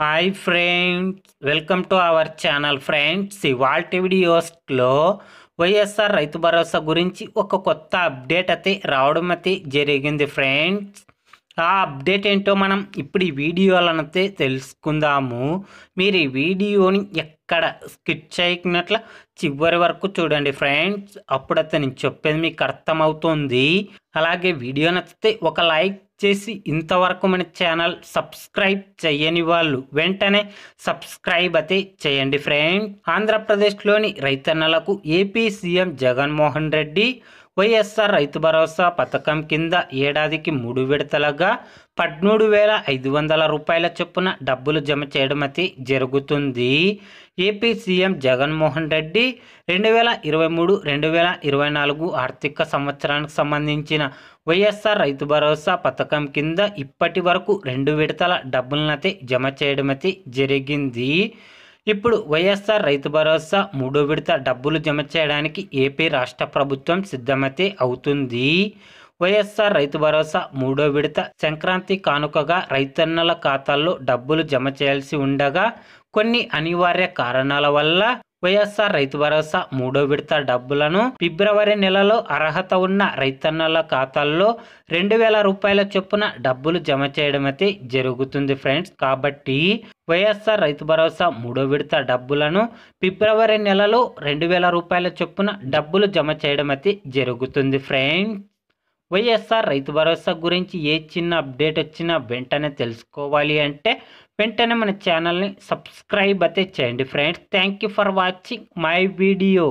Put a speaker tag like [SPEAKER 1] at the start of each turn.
[SPEAKER 1] Hi friends, welcome to our channel friends. ఇవాల్టి వీడియోస్లో వైఎస్ఆర్ రైతు భరోసా గురించి ఒక కొత్త అప్డేట్ అయితే రావడం అయితే జరిగింది ఫ్రెండ్స్. ఆ అప్డేట్ ఏంటో మనం ఇప్పుడు ఈ వీడియోలనైతే తెలుసుకుందాము. మీరు ఈ వీడియోని ఎక్కడ స్కిప్ చేయకున్నట్ల చివరి వరకు చూడండి ఫ్రెండ్స్. అప్పుడైతే నేను చెప్పేది మీకు అర్థమవుతుంది. అలాగే వీడియో నచ్చితే ఒక లైక్ చేసి ఇంతవరకు మన ఛానల్ సబ్స్క్రైబ్ చేయని వాళ్ళు వెంటనే సబ్స్క్రైబ్ అయితే చేయండి ఫ్రెండ్. ఆంధ్రప్రదేశ్లోని రైతన్నలకు ఏపీ సీఎం జగన్మోహన్ రెడ్డి వైఎస్ఆర్ రైతు భరోసా పథకం కింద ఏడాదికి 3 విడతలుగా 13,500 రూపాయల చొప్పున డబ్బులు జమ చేయడం అయితే జరుగుతుంది. ఏపీ సీఎం జగన్మోహన్ రెడ్డి 2023-2024 ఆర్థిక సంవత్సరానికి సంబంధించిన వైఎస్ఆర్ రైతు భరోసా పథకం కింద ఇప్పటి వరకు 2 విడతల డబ్బులనైతే జమ చేయడం అయితే జరిగింది. ఇప్పుడు వైఎస్ఆర్ రైతు భరోసా 3వ విడత డబ్బులు జమ చేయడానికి ఏపీ రాష్ట్ర ప్రభుత్వం సిద్ధమైతే అవుతుంది. వైఎస్ఆర్ రైతు భరోసా 3వ విడత సంక్రాంతి కానుకగా రైతన్నల ఖాతాల్లో డబ్బులు జమ చేయాల్సి ఉండగా కొన్ని అనివార్య కారణాల వల్ల వైఎస్ఆర్ రైతు భరోసా 3వ విడత డబ్బులను ఫిబ్రవరి నెలలో అర్హత ఉన్న రైతన్నల ఖాతాల్లో 2,000 రూపాయల చొప్పున డబ్బులు జమ చేయడం అయితే జరుగుతుంది ఫ్రెండ్స్. కాబట్టి వైఎస్ఆర్ రైతు భరోసా 3వ విడత డబ్బులను ఫిబ్రవరి నెలలో 2,000 రూపాయల చొప్పున డబ్బులు జమ చేయడం అయితే జరుగుతుంది ఫ్రెండ్స్. వైఎస్ఆర్ రైతు భరోసా గురించి ఏ చిన్న అప్డేట్ వచ్చినా వెంటనే తెలుసుకోవాలి అంటే వెంటనే మన ఛానల్ని సబ్స్క్రైబ్ అయితే చేయండి friends. Thank you for watching my video.